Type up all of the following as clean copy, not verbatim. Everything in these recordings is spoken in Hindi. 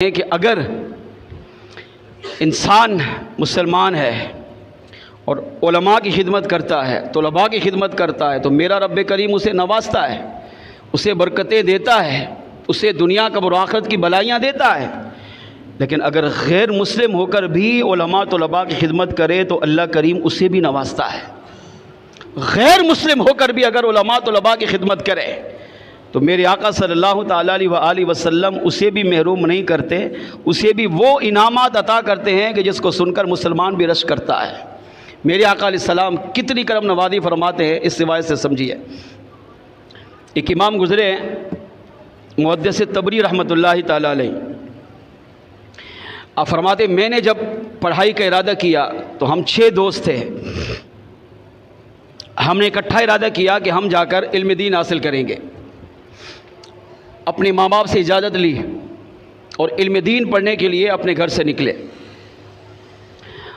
है कि अगर इंसान मुसलमान है और उलमा की खिदमत करता है, तलबा की खिदमत करता है, तो मेरा रब्बे करीम उसे नवाजता है, उसे बरकतें देता है, उसे दुनिया का और आखिरत की भलाइयाँ देता है। लेकिन अगर गैर मुस्लिम होकर भी उलमा तलबा की खिदमत करे तो अल्लाह करीम उसे भी नवाजता है। गैर मुस्लिम होकर भी अगर उलमा तलबा की खिदमत करे तो मेरे आका सल्लल्लाहु ताला अलैहि वसल्लम उसे भी महरूम नहीं करते, उसे भी वो इनामात अता करते हैं कि जिसको सुनकर मुसलमान भी रश करता है। मेरे आका अलैहिस्सलाम कितनी करम नवाज़ी फरमाते हैं, इस रिवायत से समझिए। एक इमाम गुज़रे मुहद्दिस तबरी रहमतुल्लाहि ताला अलैहि, आप फरमाते मैंने जब पढ़ाई का इरादा किया तो हम 6 दोस्त थे। हमने इकट्ठा इरादा किया कि हम जाकर इल्म दीन हासिल करेंगे। अपने माँ बाप से इजाज़त ली और इल्म दीन पढ़ने के लिए अपने घर से निकले।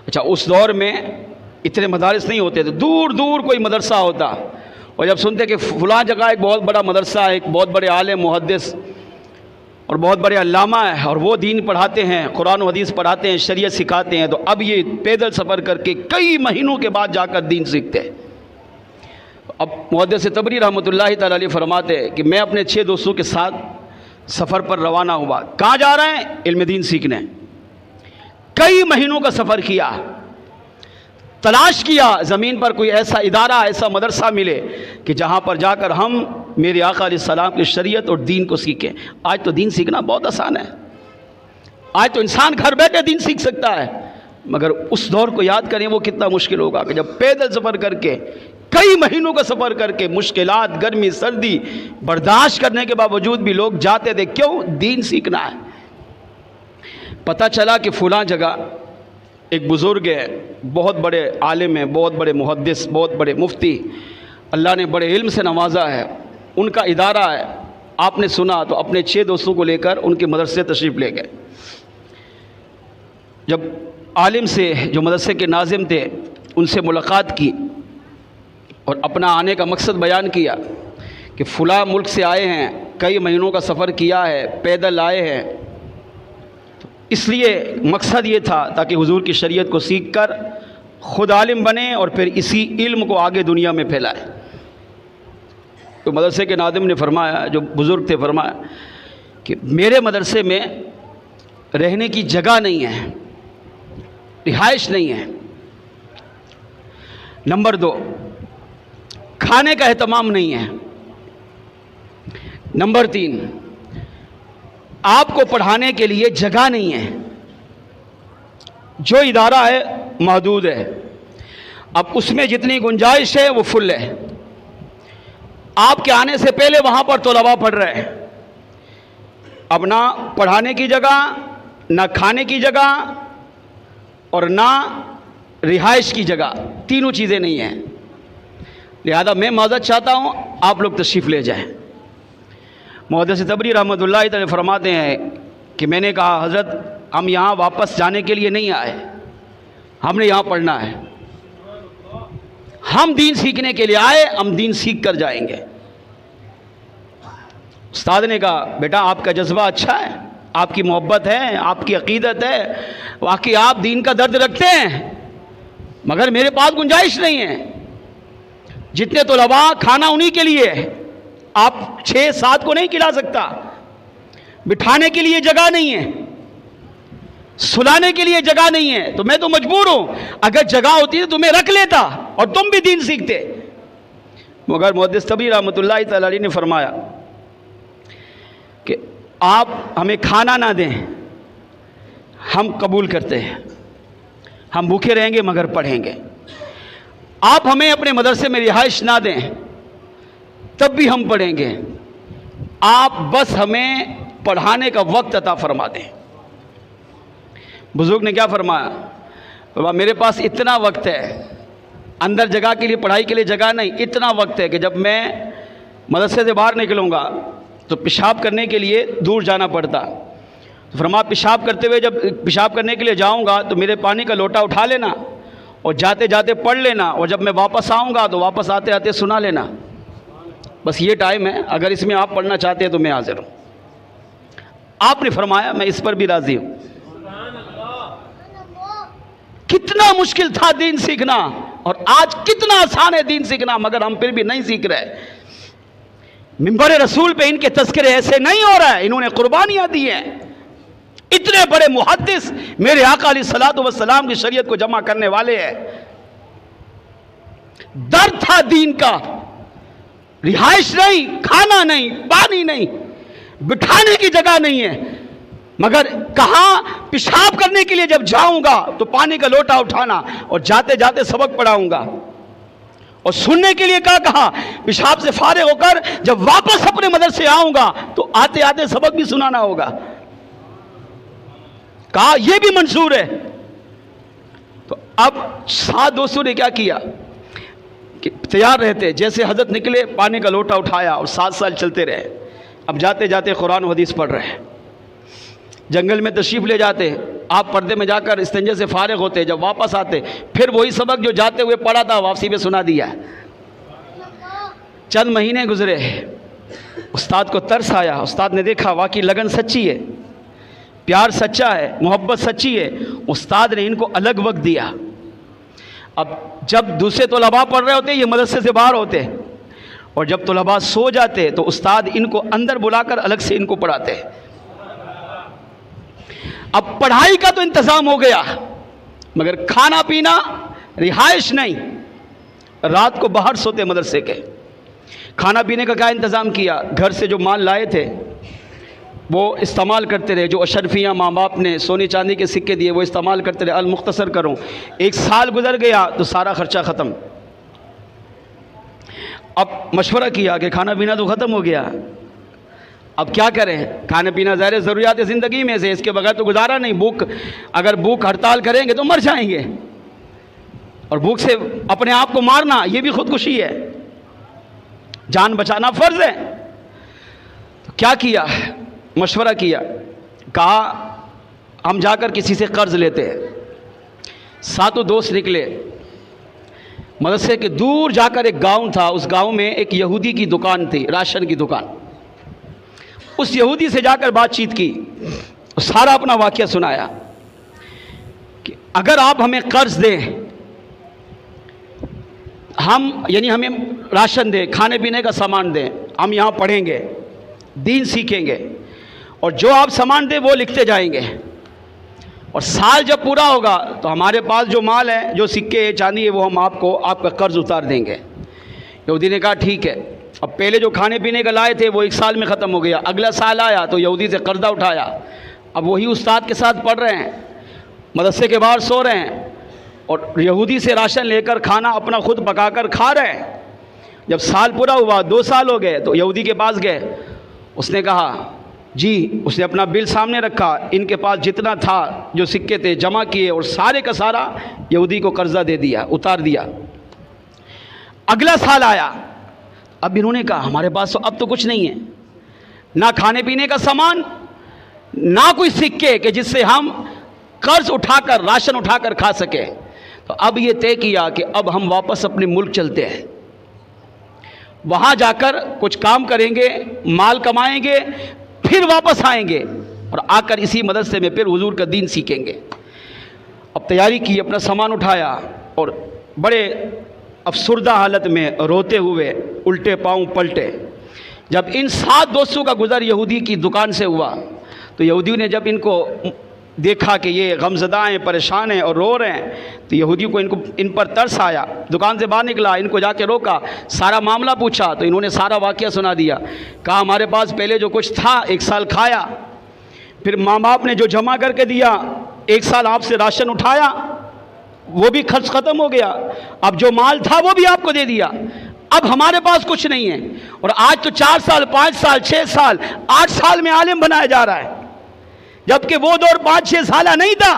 अच्छा, उस दौर में इतने मदारिस नहीं होते थे, दूर दूर कोई मदरसा होता, और जब सुनते कि फ़लाँ जगह एक बहुत बड़ा मदरसा है, एक बहुत बड़े आलिम मुहद्दिस और बहुत बड़े अल्लामा है और वो दीन पढ़ाते हैं, कुरान और हदीस पढ़ाते हैं, शरीयत सिखाते हैं, तो अब ये पैदल सफ़र करके कई महीनों के बाद जाकर दीन सीखते हैं। अब मुहद्दिस तबरी रहमतुल्लाहि ताला अलैहि फरमाते हैं कि मैं अपने 6 दोस्तों के साथ सफ़र पर रवाना हुआ। कहाँ जा रहे हैं? इल्म दीन सीखने। कई महीनों का सफ़र किया, तलाश किया ज़मीन पर कोई ऐसा इदारा, ऐसा मदरसा मिले कि जहाँ पर जाकर हम मेरे आका अलैहिस्सलाम की शरीयत और दीन को सीखें। आज तो दीन सीखना बहुत आसान है, आज तो इंसान घर बैठे दीन सीख सकता है, मगर उस दौर को याद करें वो कितना मुश्किल होगा कि जब पैदल सफ़र करके कई महीनों का सफ़र करके मुश्किलात, गर्मी सर्दी बर्दाश्त करने के बावजूद भी लोग जाते थे। क्यों? दीन सीखना है। पता चला कि फ़लाँ जगह एक बुज़ुर्ग है, बहुत बड़े आलिम हैं, बहुत बड़े मुहद्दिस, बहुत बड़े मुफ्ती, अल्लाह ने बड़े इल्म से नवाजा है, उनका इदारा है। आपने सुना तो अपने 6 दोस्तों को लेकर उनके मदरसे तशरीफ़ ले गए। जब आलिम से, जो मदरसे के नाज़िम थे, उनसे मुलाकात की और अपना आने का मकसद बयान किया कि फ़लाँ मुल्क से आए हैं, कई महीनों का सफ़र किया है, पैदल आए हैं, तो इसलिए मकसद ये था ताकि हुजूर की शरीयत को सीख कर ख़ुद आलिम बने और फिर इसी इल्म को आगे दुनिया में फैलाए। तो मदरसे के नादिम ने फरमाया, जो बुज़ुर्ग थे, फरमाया कि मेरे मदरसे में रहने की जगह नहीं है, रिहाइश नहीं है। नंबर 2, खाने का एहतमाम नहीं है। नंबर 3, आपको पढ़ाने के लिए जगह नहीं है, जो इदारा है महदूद है, अब उसमें जितनी गुंजाइश है वो फुल है। आपके आने से पहले वहाँ पर तलबा पढ़ रहे हैं, अब ना पढ़ाने की जगह, ना खाने की जगह और ना रिहाइश की जगह, तीनों चीज़ें नहीं हैं। लिहाजा मैं माज़रत चाहता हूँ, आप लोग तशरीफ़ ले जाएं। मुहद्दिस तबरी रहमतुल्लाहि तआला फरमाते हैं कि मैंने कहा, हज़रत हम यहाँ वापस जाने के लिए नहीं आए, हमने यहाँ पढ़ना है, हम दीन सीखने के लिए आए, हम दीन सीख कर जाएंगे। उस्ताद ने कहा, बेटा आपका जज्बा अच्छा है, आपकी मोहब्बत है, आपकी अक़ीदत है, वाकई आप दीन का दर्द रखते हैं, मगर मेरे पास गुंजाइश नहीं है। जितने तलबा, खाना उन्हीं के लिए है, आप 6-7 को नहीं खिला सकता, बिठाने के लिए जगह नहीं है, सुलाने के लिए जगह नहीं है, तो मैं तो मजबूर हूं, अगर जगह होती तो तुम्हें रख लेता और तुम भी दीन सीखते। मगर मुहद्दिस तबरी रहमतुल्लाहि तआला अलैहि ने फरमाया कि आप हमें खाना ना दें, हम कबूल करते हैं, हम भूखे रहेंगे मगर पढ़ेंगे। आप हमें अपने मदरसे में रिहाइश ना दें, तब भी हम पढ़ेंगे, आप बस हमें पढ़ाने का वक्त अता फरमा दें। बुज़ुर्ग ने क्या फरमाया? बाबा मेरे पास इतना वक्त है, अंदर जगह के लिए, पढ़ाई के लिए जगह नहीं, इतना वक्त है कि जब मैं मदरसे से बाहर निकलूँगा तो पेशाब करने के लिए दूर जाना पड़ता। तो फरमाया पेशाब करते हुए जब पेशाब करने के लिए जाऊँगा तो मेरे पानी का लोटा उठा लेना और जाते जाते पढ़ लेना, और जब मैं वापस आऊँगा तो वापस आते आते सुना लेना। बस ये टाइम है, अगर इसमें आप पढ़ना चाहते हैं तो मैं हाज़िर हूँ। आपने फरमाया मैं इस पर भी राजी हूं। कितना मुश्किल था दीन सीखना, और आज कितना आसान है दीन सीखना, मगर हम फिर भी नहीं सीख रहे। मिंबर रसूल पे इनके तज़किरे ऐसे नहीं हो रहा है, इन्होंने कुर्बानियां दी हैं। इतने बड़े मुहद्दिस मेरे आका अलैहिस्सलातु वस्सलाम की शरीयत को जमा करने वाले हैं। दर्द था दीन का, रिहाइश नहीं, खाना नहीं, पानी नहीं, बिठाने की जगह नहीं है, मगर कहाँ पेशाब करने के लिए जब जाऊंगा तो पानी का लोटा उठाना और जाते जाते सबक पढ़ाऊंगा, और सुनने के लिए क्या कहा, पेशाब से फारिग होकर जब वापस अपने मदरसे आऊंगा तो आते आते सबक भी सुनाना होगा। कहा यह भी मंजूर है। तो अब 7 दोस्तों ने क्या किया कि तैयार रहते, जैसे हजरत निकले पानी का लोटा उठाया और 7 साल चलते रहे। अब जाते जाते कुरान और हदीस पढ़ रहे हैं, जंगल में तशरीफ़ ले जाते, आप पर्दे में जाकर इस्तिंजे से फारिग होते, जब वापस आते फिर वही सबक जो जाते हुए पढ़ा था वापसी में सुना दिया। चंद महीने गुजरे, उस्ताद को तरस आया, उस्ताद ने देखा वाकई लगन सच्ची है, प्यार सच्चा है, मोहब्बत सच्ची है। उस्ताद ने इनको अलग वक्त दिया। अब जब दूसरे तलबा पढ़ रहे होते ये मदरसे से बाहर होते, और जब तलबा सो जाते तो उस्ताद इनको अंदर बुलाकर अलग से इनको पढ़ाते। अब पढ़ाई का तो इंतज़ाम हो गया, मगर खाना पीना, रिहाइश नहीं। रात को बाहर सोते मदरसे के। खाना पीने का क्या इंतज़ाम किया, घर से जो माल लाए थे वो इस्तेमाल करते रहे, जो अशरफियाँ माँ बाप ने सोने चांदी के सिक्के दिए वो इस्तेमाल करते रहे। अल-मुख्तसर करूँ, 1 साल गुजर गया तो सारा ख़र्चा ख़त्म। अब मशवरा किया कि खाना पीना तो ख़त्म हो गया, अब क्या करें। खाना पीना ज़ाहिर ज़रूरियात ज़िंदगी में से, इसके बगैर तो गुजारा नहीं। भूख, अगर भूख हड़ताल करेंगे तो मर जाएंगे, और भूख से अपने आप को मारना ये भी खुदकुशी है, जान बचाना फ़र्ज़ है। तो क्या किया, मशवरा किया, कहा हम जाकर किसी से कर्ज़ लेते हैं। 7 दोस्त निकले, मदरसे के दूर जाकर एक गांव था, उस गांव में एक यहूदी की दुकान थी, राशन की दुकान। उस यहूदी से जाकर बातचीत की, सारा अपना वाक़या सुनाया कि अगर आप हमें कर्ज दें, हम यानी हमें राशन दें, खाने पीने का सामान दें, हम यहाँ पढ़ेंगे, दीन सीखेंगे, और जो आप सामान दें वो लिखते जाएंगे, और साल जब पूरा होगा तो हमारे पास जो माल है, जो सिक्के चांदी है, वो हम आपको आपका कर्ज उतार देंगे। यहूदी ने कहा ठीक है। अब पहले जो खाने पीने का लाए थे वो 1 साल में ख़त्म हो गया। अगला साल आया तो यहूदी से कर्जा उठाया। अब वही उस्ताद के साथ पढ़ रहे हैं, मदरसे के बाहर सो रहे हैं, और यहूदी से राशन लेकर खाना अपना खुद पकाकर खा रहे हैं। जब साल पूरा हुआ, 2 साल हो गए, तो यहूदी के पास गए। उसने कहा जी, उसने अपना बिल सामने रखा, इनके पास जितना था जो सिक्के थे जमा किए, और सारे का सारा यहूदी को कर्जा दे दिया, उतार दिया। अगला साल आया, अब इन्होंने कहा हमारे पास तो अब तो कुछ नहीं है, ना खाने पीने का सामान, ना कोई सिक्के कि जिससे हम कर्ज उठाकर, राशन उठाकर खा सके। तो अब ये तय किया कि अब हम वापस अपने मुल्क चलते हैं, वहाँ जाकर कुछ काम करेंगे, माल कमाएंगे, फिर वापस आएंगे, और आकर इसी मदरसे में फिर हुजूर का दीन सीखेंगे। अब तैयारी की, अपना सामान उठाया, और बड़े अफसुर्दा हालत में रोते हुए उल्टे पाँव पलटे। जब इन 7 दोस्तों का गुज़र यहूदी की दुकान से हुआ, तो यहूदी ने जब इनको देखा कि ये गमज़दा हैं, परेशान हैं और रो रहे हैं, तो यहूदी को इन पर तरस आया। दुकान से बाहर निकला, इनको जाके रोका, सारा मामला पूछा, तो इन्होंने सारा वाक़या सुना दिया। कहा हमारे पास पहले जो कुछ था 1 साल खाया, फिर माँ बाप ने जो जमा करके दिया, 1 साल आपसे राशन उठाया, वो भी खर्च ख़त्म हो गया, अब जो माल था वो भी आपको दे दिया, अब हमारे पास कुछ नहीं है। और आज तो 4 साल, 5 साल, 6 साल, 8 साल में आलिम बनाया जा रहा है, जबकि वो दौर 5-6 साल नहीं था।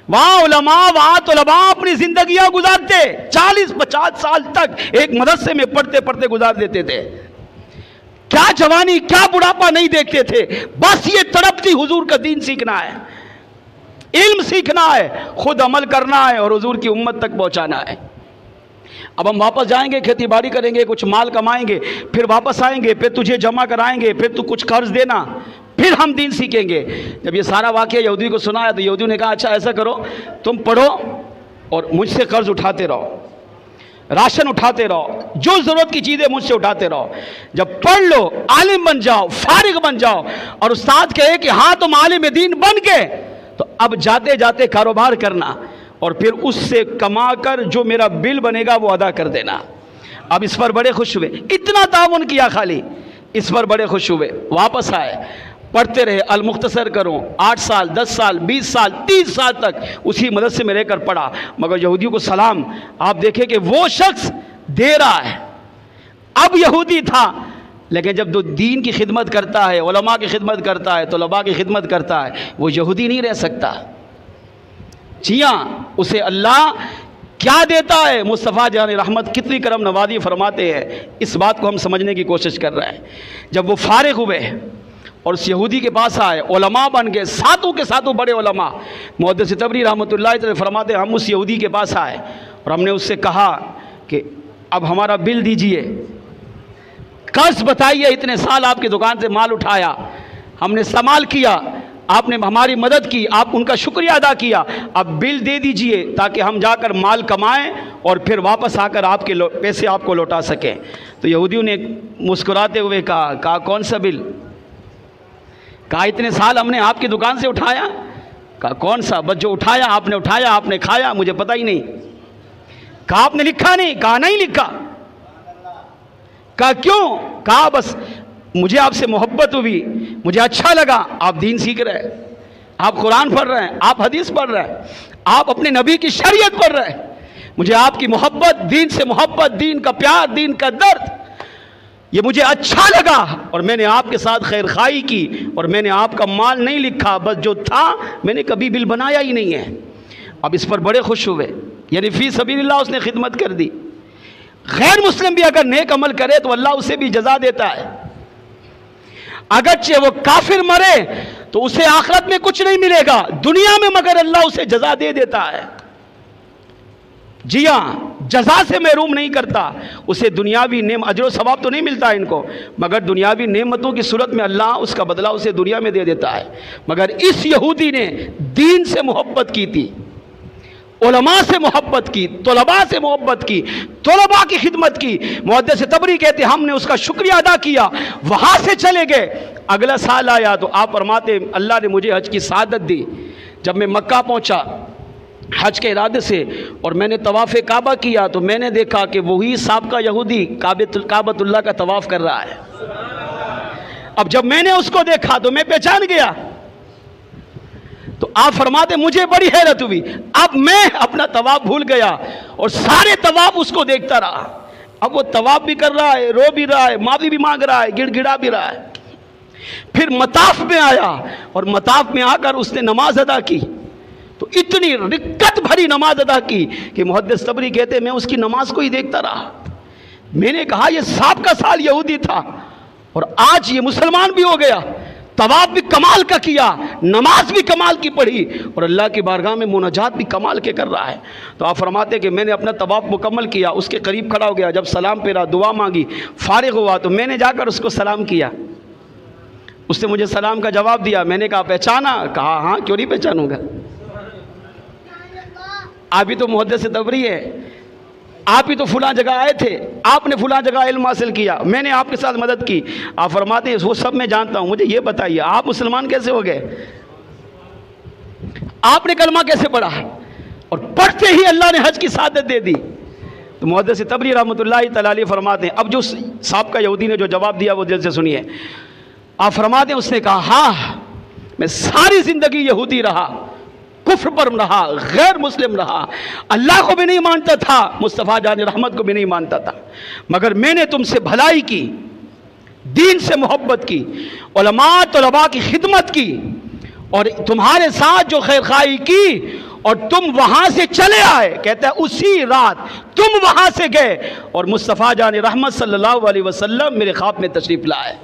वहाँ उलमा, वहाँ तलबा अपनी ज़िंदगियाँ गुजारते, 40-50 साल तक एक मदरसे में पढ़ते पढ़ते गुजार देते थे। क्या जवानी, क्या बुढ़ापा नहीं देखते थे, बस ये तड़प थी हुजूर का दीन सीखना है, इल्म सीखना है, खुद अमल करना है और हुजूर की उम्मत तक पहुँचाना है। अब हम वापस जाएंगे, खेती बाड़ी करेंगे, कुछ माल कमाएंगे, फिर वापस आएंगे, फिर तुझे जमा कराएंगे, फिर तू कुछ कर्ज देना, फिर हम दीन सीखेंगे। जब ये सारा वाक़या यहूदी को सुनाया तो यहूदी ने कहा अच्छा ऐसा करो, तुम पढ़ो और मुझसे कर्ज उठाते रहो, राशन उठाते रहो, जो ज़रूरत की चीज़ें मुझसे उठाते रहो। जब पढ़ लो, आलिम बन जाओ, फारिग बन जाओ, और उस्ताद कहे कि हाँ तुम आलिम दीन बन के, तो अब जाते जाते कारोबार करना और फिर उससे कमाकर जो मेरा बिल बनेगा वो अदा कर देना। अब इस पर बड़े खुश हुए, इतना ताउन किया खाली, इस पर बड़े खुश हुए। वापस आए, पढ़ते रहे, अल मुख्तसर करो, 8 साल 10 साल 20 साल 30 साल तक उसी मदरसे में रहकर पढ़ा। मगर यहूदियों को सलाम, आप देखें कि वो शख्स दे रहा है, अब यहूदी था, लेकिन जब दो दीन की खिदमत करता है, उलमा की खिदमत करता है, तलबा की खिदमत करता है, वो यहूदी नहीं रह सकता। जी हाँ, उसे अल्लाह क्या देता है। मुस्तफ़ा जान रहमत कितनी करम नवाजी फरमाते हैं, इस बात को हम समझने की कोशिश कर रहे हैं। जब वो फारिग हुए और उस यहूदी के पास आए, उलमा बन गए, सातों के सातों बड़े उलमा। मुहद्दिस तबरी रहमतुल्लाह अलैह फरमाते हम उस यहूदी के पास आए और हमने उससे कहा कि अब हमारा बिल दीजिए, कर्ज बताइए, इतने साल आपकी दुकान से माल उठाया, हमने इस्तेमाल किया, आपने हमारी मदद की, आप उनका शुक्रिया अदा किया, अब बिल दे दीजिए ताकि हम जाकर माल कमाएं और फिर वापस आकर आपके पैसे आपको लौटा सकें। तो यहूदियों ने मुस्कुराते हुए कहा कौन सा बिल? कहा इतने साल हमने आपकी दुकान से उठाया। कहा कौन सा? बस जो उठाया, आपने खाया, मुझे पता ही नहीं। कहा आपने लिखा नहीं? कहा नहीं लिखा। कहा क्यों? कहा बस मुझे आपसे मोहब्बत हुई, मुझे अच्छा लगा, आप दीन सीख रहे हैं, आप कुरान पढ़ रहे हैं, आप हदीस पढ़ रहे हैं, आप अपने नबी की शरीयत पढ़ रहे हैं, मुझे आपकी मोहब्बत, दीन से मोहब्बत, दीन का प्यार, दीन का दर्द, ये मुझे अच्छा लगा और मैंने आपके साथ खैर खाई की और मैंने आपका माल नहीं लिखा, बस जो था मैंने कभी बिल बनाया ही नहीं है। अब इस पर बड़े खुश हुए, यानी फी सबीलिल्लाह उसने खिदमत कर दी। गैर मुस्लिम भी अगर नेक अमल करे तो अल्लाह उसे भी जजा देता है, अगरचे वो काफिर मरे तो उसे आखिरत में कुछ नहीं मिलेगा, दुनिया में मगर अल्लाह उसे जजा दे देता है। जी हाँ, जजा से महरूम नहीं करता, उसे दुनियावी नेम अजर सवाब तो नहीं मिलता इनको, मगर दुनियावी नेमतों की सूरत में अल्लाह उसका बदला उसे दुनिया में दे देता है। मगर इस यहूदी ने दीन से मोहब्बत की थी, उलमा से मोहब्बत की, तलबा से मोहब्बत की, तलबा की खिदमत की। मुहद्दिस तबरी कहते हमने उसका शुक्रिया अदा किया, वहाँ से चले गए। अगला साल आया तो आप फरमाते अल्लाह ने मुझे हज की सादत दी। जब मैं मक्का पहुँचा हज के इरादे से और मैंने तवाफ़ काबा किया तो मैंने देखा कि वही साबका यहूदी काबतुल्लाह का तवाफ़ कर रहा है। अब जब मैंने उसको देखा तो मैं पहचान गया। तो आप फरमाते मुझे बड़ी हैरत हुई, अब मैं अपना तवाफ भूल गया और सारे तवाफ उसको देखता रहा। अब वो तवाफ भी कर रहा है, रो भी रहा है, माफी भी मांग रहा है, गिड़गिड़ा भी रहा है। फिर मताफ में आया और मताफ में आकर उसने नमाज अदा की, तो इतनी रिक्कत भरी नमाज अदा की कि मुहद्दिस तबरी कहते मैं उसकी नमाज को ही देखता रहा। मैंने कहा यह साबका साल यहूदी था और आज ये मुसलमान भी हो गया, तवाफ भी कमाल का किया, नमाज भी कमाल की पढ़ी और अल्लाह की बारगाह में मुनाजात भी कमाल के कर रहा है। तो आप फरमाते कि मैंने अपना तवाफ मुकम्मल किया, उसके करीब खड़ा हो गया, जब सलाम फेरा, दुआ मांगी, फारिग हुआ तो मैंने जाकर उसको सलाम किया। उसने मुझे सलाम का जवाब दिया। मैंने कहा पहचाना? कहा हाँ, क्यों नहीं पहचानूंगा, आप ही तो मुहद्दिस तबरी है, आप ही तो फुला जगह आए थे, आपने फुला जगह इल्म हासिल किया, मैंने आपके साथ मदद की। आप फरमाते हैं वो सब मैं जानता हूं, मुझे ये बताइए आप मुसलमान कैसे हो गए, आपने कलमा कैसे पढ़ा? और पढ़ते ही अल्लाह ने हज की सादत दे दी। तो मुहद्दिस तबरी रहमतुल्लाह तआला फरमाते हैं, अब जो साबका यहूदी ने जो जवाब दिया वो दिल से सुनिए। आप फरमाते हैं उसने कहा हाँ, मैं सारी जिंदगी यहूदी रहा, कुफ्र पर रहा, गैर मुस्लिम रहा, अल्लाह को भी नहीं मानता था, मुस्तफ़ा जान रहमत को भी नहीं मानता था, मगर मैंने तुमसे भलाई की, दीन से मोहब्बत की, उलमा तलबा की खिदमत की और तुम्हारे साथ जो खैर खाई की और तुम वहां से चले आए। कहता है उसी रात तुम वहां से गए और मुस्तफ़ा जान रहमत सल्लल्लाहु अलैहि वसल्लम मेरे ख्वाब में तशरीफ लाए।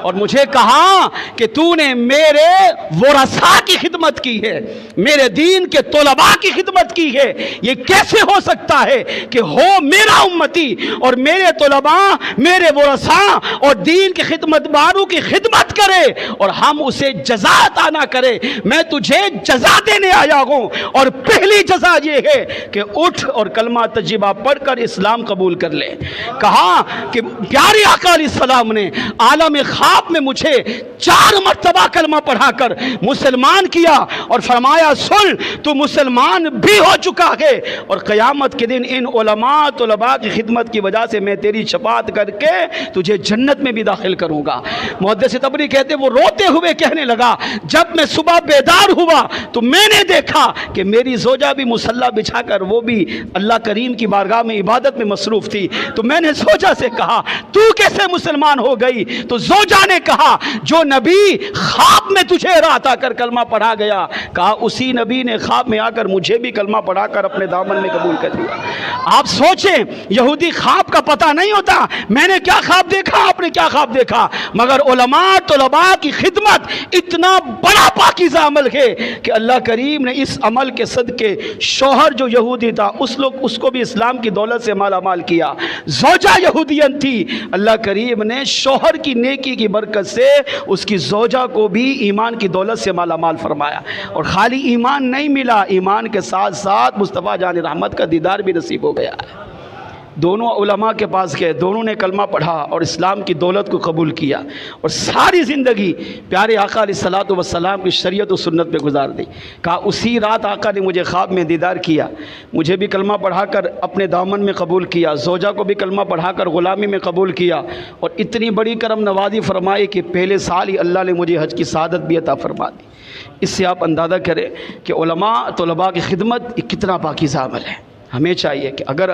और मुझे कहा कि तूने मेरे वरसा की खिदमत की है, मेरे दीन के तलबा की खिदमत की है। ये कैसे हो सकता है कि हो मेरा उम्मती और मेरे तलबा, मेरे वरसा और दीन के खिदमतगारों की खिदमत करे और हम उसे जज़ा अता ना करे। मैं तुझे जज़ा देने आया हूँ और पहली जज़ा ये है कि उठ और कलमा तज्जिबा पढ़कर इस्लाम कबूल कर ले। कहा कि प्यारे आका अलैहिस्सलाम ने आलम ख्वाब में मुझे 4 मरतबा कलमा पढ़ाकर मुसलमान किया और फरमाया सुन तू मुसलमान भी हो चुका है और क़यामत के दिन इन उलमा तलबा की खिदमत की वजह से मैं तेरी शफाअत करके तुझे जन्नत में भी दाखिल करूँगा। मुहद्दिस तबरी कहते वो रोते हुए कहने लगा जब मैं सुबह बेदार हुआ तो मैंने देखा कि मेरी ज़ौजा भी मुसल्ला बिछाकर वो भी अल्लाह करीम की बारगाह में इबादत में मसरूफ़ थी। तो मैंने ज़ौजा से कहा तू कैसे मुसलमान हो गई? तो ज़ौजा ने कहा जो नबी ख्वाब में तुझे रात आकर कलमा पढ़ा गया, कहा उसी नबी ने ख्वाब में आकर मुझे भी कलमा पढ़ाकर अपने दामन में कबूल कर लिया। आप सोचें, यहूदी ख्वाब का पता नहीं होता मैंने क्या ख्वाब देखा, आपने क्या ख्वाब देखा, मगर उलमा तलबा की खिदमत इतना बड़ा पाकीज़ा अमल है कि अल्लाह करीम ने इस अमल के सदके शौहर जो यहूदी था उसको भी इस्लाम की दौलत से मालामाल किया। ज़ौजा यहूदियन थी, अल्लाह करीम ने शौहर की नेकी की बरकत से उसकी ज़ौजा को भी ईमान की दौलत से मालामाल फरमाया। और खाली ईमान नहीं मिला, ईमान के साथ साथ मुस्तफ़ा जान रहमत का दीदार भी नसीब हो गया है। दोनों उलमा के पास गए, दोनों ने कलमा पढ़ा और इस्लाम की दौलत को कबूल किया और सारी ज़िंदगी प्यारे आका अलैहिस्सलातु वस्सलाम की शरीयत और सुन्नत पे गुजार दी। कहा उसी रात आका ने मुझे ख्वाब में दीदार किया, मुझे भी कलमा पढ़ाकर अपने दामन में कबूल किया, ज़ौजा को भी कलमा पढ़ाकर ग़ुलामी में कबूल किया और इतनी बड़ी करम नवाज़ी फरमाई कि पहले साल ही अल्लाह ने मुझे हज की सआदत भी अता फरमा दी। इससे आप अंदाज़ा करें कि उलमा तलबा की खिदमत कितना पाकीज़ा अमल है। हमें चाहिए कि अगर